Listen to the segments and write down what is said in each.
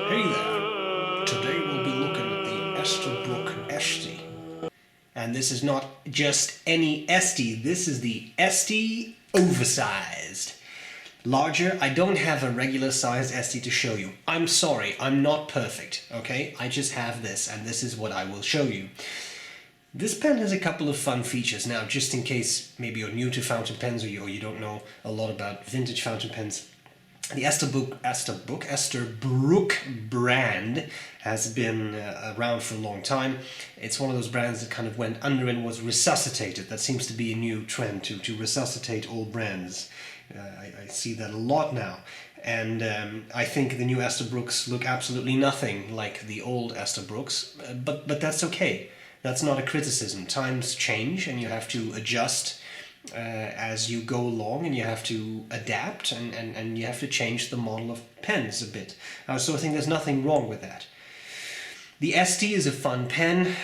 Hey there! Today we'll be looking at the Esterbrook Estie. And this is not just any Estie, this is the Estie Oversized. Larger, I don't have a regular sized Estie to show you. I'm sorry, I'm not perfect, okay? I just have this, and this is what I will show you. This pen has a couple of fun features. Now, just in case maybe you're new to fountain pens or you don't know a lot about vintage fountain pens, the Esterbrook brand has been around for a long time. It's one of those brands that kind of went under and was resuscitated. That seems to be a new trend to resuscitate old brands. I see that a lot now. And I think the new Esterbrookes look absolutely nothing like the old Esterbrookes, but that's okay. That's not a criticism. Times change and you have to adjust as you go along, and you have to adapt and you have to change the model of pens a bit. So I think there's nothing wrong with that. The Estie is a fun pen.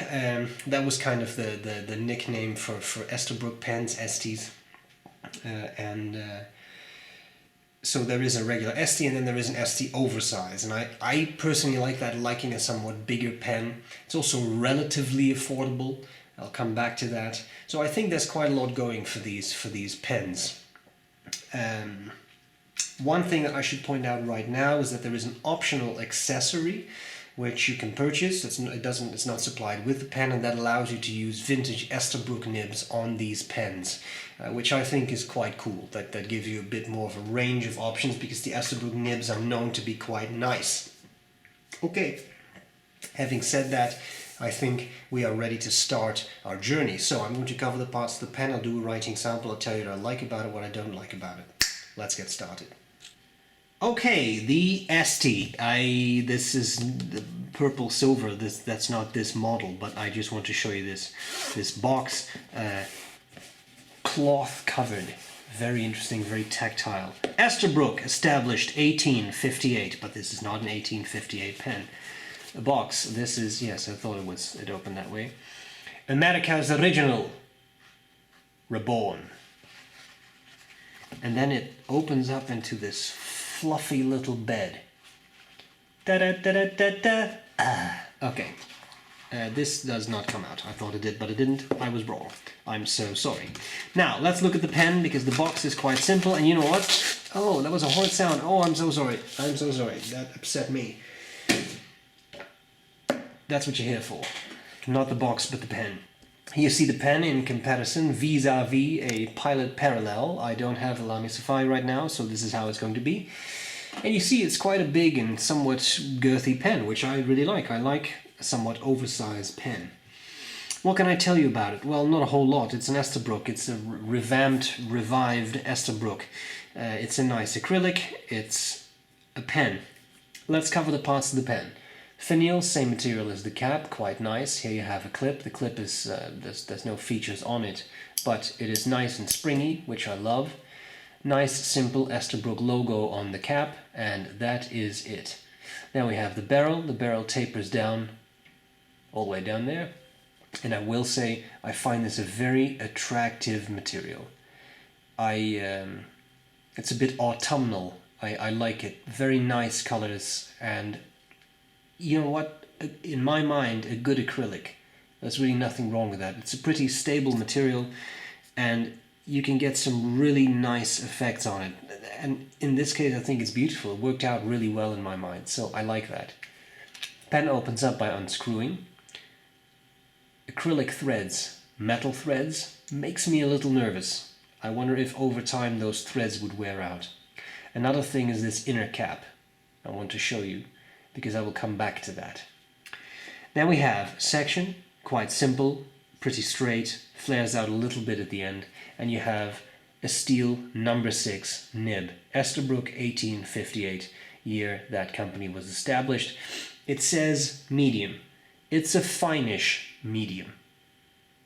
That was kind of the nickname for Esterbrook pens, Esties. So there is a regular Estie and then there is an Estie Oversized, and I personally like that, liking a somewhat bigger pen. It's also relatively affordable. I'll come back to that. So I think there's quite a lot going for these pens. One thing that I should point out right now is that there is an optional accessory which you can purchase. It's not supplied with the pen, and that allows you to use vintage Esterbrook nibs on these pens, which I think is quite cool. That gives you a bit more of a range of options, because the Esterbrook nibs are known to be quite nice. Okay, having said that, I think we are ready to start our journey. So I'm going to cover the parts of the pen, I'll do a writing sample, I'll tell you what I like about it, what I don't like about it. Let's get started. Okay, the Estie. This is the purple silver. That's not this model, but I just want to show you this box, cloth covered. Very interesting, very tactile. Esterbrook, established 1858, but this is not an 1858 pen. A box. This is, yes, I thought it opened that way. America's original, reborn. And then it opens up into this fluffy little bed. Da-da-da-da-da-da. Okay. This does not come out. I thought it did, but it didn't. I was wrong. I'm so sorry. Now, let's look at the pen, because the box is quite simple, and you know what? Oh, that was a horrid sound. Oh, I'm so sorry. I'm so sorry. That upset me. That's what you're here for. Not the box, but the pen. Here you see the pen in comparison vis-a-vis a Pilot Parallel. I don't have a Lamy Safari right now, so this is how it's going to be. And you see it's quite a big and somewhat girthy pen, which I really like. I like a somewhat oversized pen. What can I tell you about it? Well, not a whole lot. It's an Esterbrook. It's a revamped, revived Esterbrook. It's a nice acrylic. It's a pen. Let's cover the parts of the pen. Finial, same material as the cap, quite nice. Here you have a clip. The clip is, there's no features on it, but it is nice and springy, which I love. Nice, simple Esterbrook logo on the cap, and that is it. Now we have the barrel. The barrel tapers down, all the way down there. And I will say, I find this a very attractive material. It's a bit autumnal. I like it. Very nice colors, and you know what, in my mind, a good acrylic. There's really nothing wrong with that. It's a pretty stable material, and you can get some really nice effects on it. And in this case, I think it's beautiful. It worked out really well in my mind, so I like that. Pen opens up by unscrewing. Acrylic threads, metal threads, makes me a little nervous. I wonder if over time those threads would wear out. Another thing is this inner cap. I want to show you, because I will come back to that. Then we have section, quite simple, pretty straight, flares out a little bit at the end, and you have a steel number 6 nib. Esterbrook 1858, year that company was established. It says medium. It's a finish medium.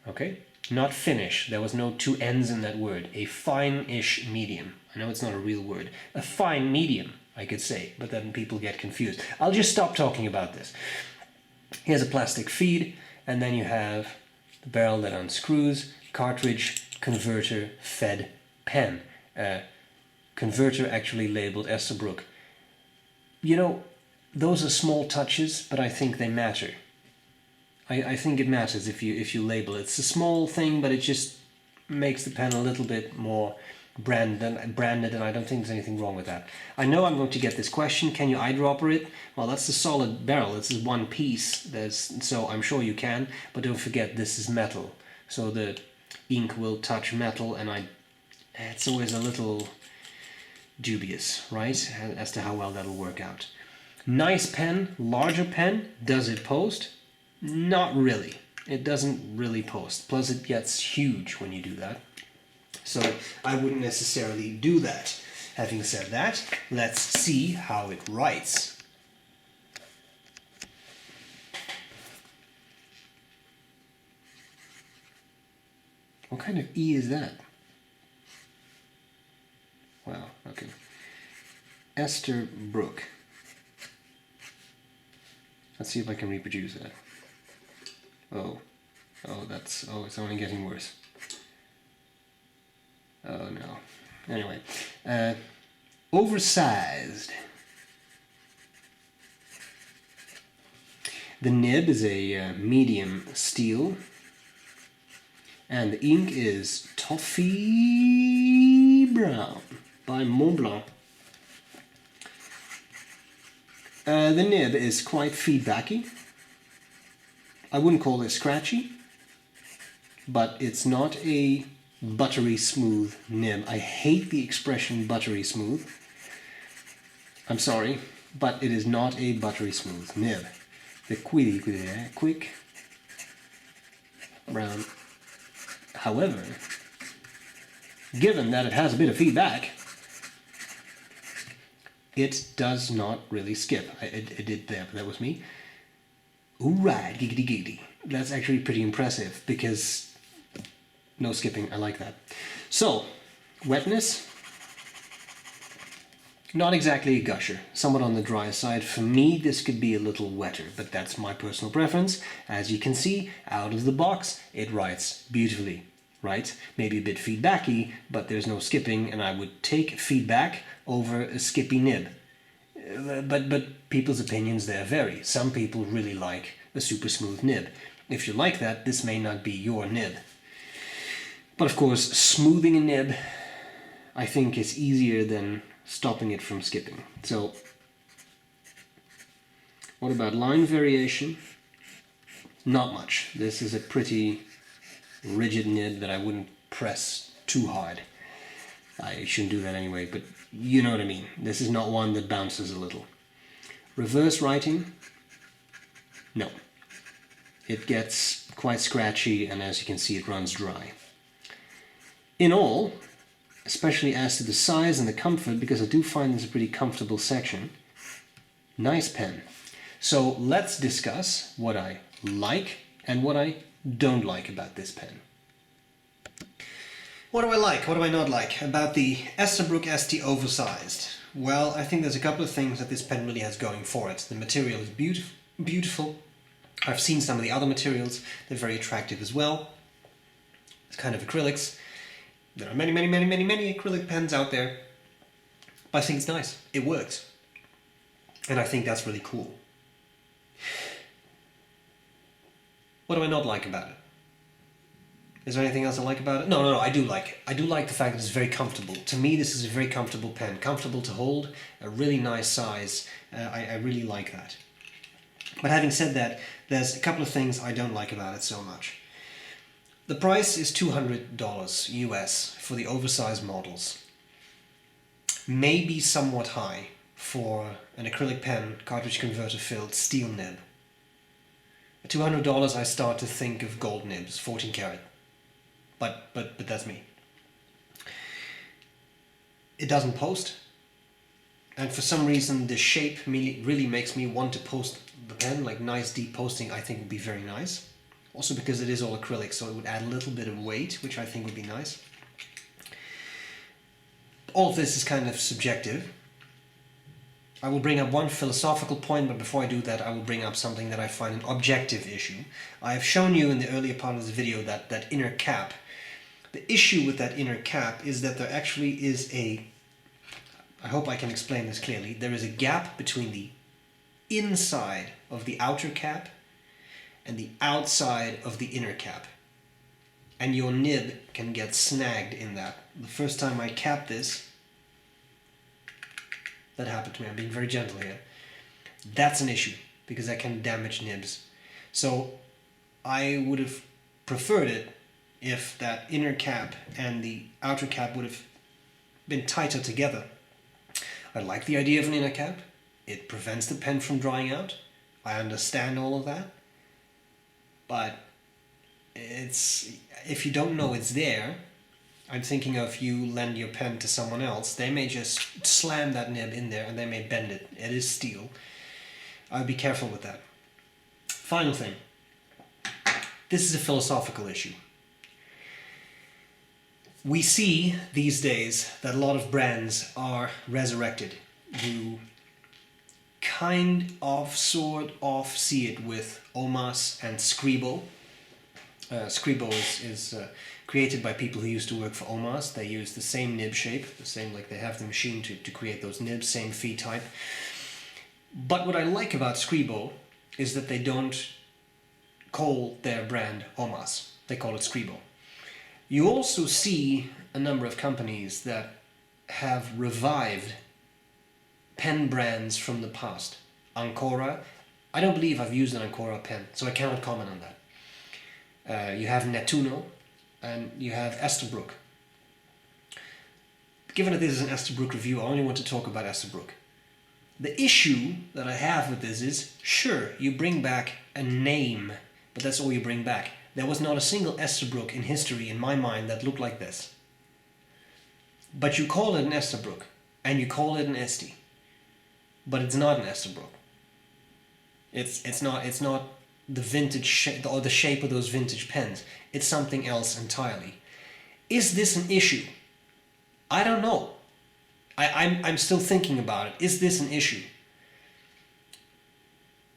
Okay? Not finish. There was no two N's in that word. A fine-ish medium. I know it's not a real word. A fine medium, I could say, but then people get confused. I'll just stop talking about this. Here's a plastic feed, and then you have the barrel that unscrews, Cartrodge-Converter fed pen. Converter actually labeled Esterbrook. You know, those are small touches, but I think they matter. I think it matters if you label it. It's a small thing, but it just makes the pen a little bit more branded, and I don't think there's anything wrong with that. I know I'm going to get this question, can you eyedropper it? Well, that's a solid barrel, this is one piece, so I'm sure you can, but don't forget this is metal, so the ink will touch metal, and it's always a little dubious, right, as to how well that'll work out. Nice pen, larger pen, does it post? Not really. It doesn't really post, plus it gets huge when you do that. So I wouldn't necessarily do that. Having said that, let's see how it writes. What kind of E is that? Wow, okay. Esterbrook. Let's see if I can reproduce that. Oh, it's only getting worse. Oh no. Anyway, oversized. The nib is a medium steel, and the ink is Toffee Brown by Montblanc. The nib is quite feedbacky. I wouldn't call it scratchy, but it's not a buttery smooth nib. I hate the expression buttery smooth. I'm sorry, but it is not a buttery smooth nib. The quick brown. However, given that it has a bit of feedback, it does not really skip. It did there, but that was me. Alright, giggity giggity. That's actually pretty impressive because no skipping, I like that. So, wetness, not exactly a gusher, somewhat on the dry side. For me, this could be a little wetter, but that's my personal preference. As you can see, out of the box, it writes beautifully, right? Maybe a bit feedbacky, but there's no skipping, and I would take feedback over a skippy nib. But people's opinions there vary. Some people really like a super smooth nib. If you like that, this may not be your nib. But of course, smoothing a nib, I think, is easier than stopping it from skipping. So, what about line variation? Not much. This is a pretty rigid nib that I wouldn't press too hard. I shouldn't do that anyway, but you know what I mean. This is not one that bounces a little. Reverse writing? No. It gets quite scratchy, and as you can see, it runs dry. In all, especially as to the size and the comfort, because I do find this a pretty comfortable section, nice pen. So let's discuss what I like and what I don't like about this pen. What do I like, what do I not like about the Esterbrook Estie Oversized? Well, I think there's a couple of things that this pen really has going for it. The material is beautiful. I've seen some of the other materials, they're very attractive as well. It's kind of acrylics. There are many acrylic pens out there, but I think it's nice. It works. And I think that's really cool. What do I not like about it? Is there anything else I like about it? No, I do like it. I do like the fact that it's very comfortable. To me, this is a very comfortable pen. Comfortable to hold, a really nice size. I really like that. But having said that, there's a couple of things I don't like about it so much. The price is $200 US for the oversized models. Maybe somewhat high for an acrylic pen, Cartrodge-Converter filled steel nib. At $200 I start to think of gold nibs, 14 karat. But that's me. It doesn't post. And for some reason the shape really makes me want to post the pen, like nice deep posting I think would be very nice. Also because it is all acrylic, so it would add a little bit of weight, which I think would be nice. All of this is kind of subjective. I will bring up one philosophical point, but before I do that I will bring up something that I find an objective issue. I have shown you in the earlier part of this video that inner cap. The issue with that inner cap is that there actually is I hope I can explain this clearly, there is a gap between the inside of the outer cap and the outside of the inner cap. And your nib can get snagged in that. The first time I capped this, that happened to me. I'm being very gentle here. That's an issue because that can damage nibs. So I would have preferred it if that inner cap and the outer cap would have been tighter together. I like the idea of an inner cap. It prevents the pen from drying out. I understand all of that. But if you don't know it's there, I'm thinking of you lend your pen to someone else, they may just slam that nib in there and they may bend it. It is steel. I'd be careful with that. Final thing. This is a philosophical issue. We see these days that a lot of brands are resurrected. You kind of, sort of see it with Omas and Scribo. Scribo is created by people who used to work for Omas. They use the same nib shape, the same, like they have the machine to create those nibs, same fee type. But what I like about Scribo is that they don't call their brand Omas. They call it Scribo. You also see a number of companies that have revived pen brands from the past. Ancora. I don't believe I've used an Ancora pen, so I cannot comment on that. You have Nettuno, and you have Esterbrook. Given that this is an Esterbrook review, I only want to talk about Esterbrook. The issue that I have with this is, sure, you bring back a name, but that's all you bring back. There was not a single Esterbrook in history, in my mind, that looked like this. But you call it an Esterbrook, and you call it an Estie. But it's not an Esterbrook. It's not the vintage shape, or the shape of those vintage pens. It's something else entirely. Is this an issue? I don't know. I'm still thinking about it. Is this an issue?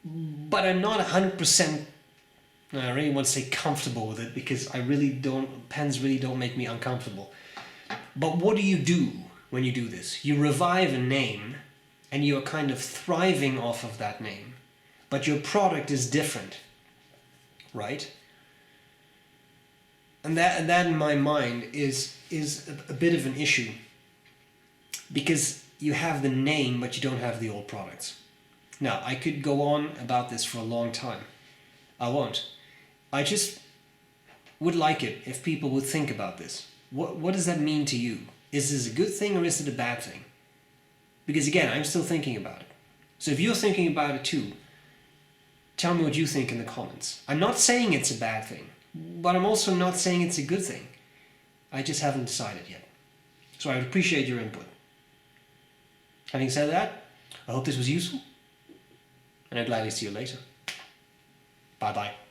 But I'm not 100%, I really want to say comfortable with it, because I really don't, pens really don't make me uncomfortable. But what do you do when you do this? You revive a name, and you're kind of thriving off of that name. But your product is different, right? And that in my mind is a bit of an issue, because you have the name but you don't have the old products. Now, I could go on about this for a long time. I won't. I just would like it if people would think about this. What does that mean to you? Is this a good thing or is it a bad thing? Because again, I'm still thinking about it. So if you're thinking about it too, tell me what you think in the comments. I'm not saying it's a bad thing, but I'm also not saying it's a good thing. I just haven't decided yet. So I would appreciate your input. Having said that, I hope this was useful, and I'd gladly see you later. Bye-bye.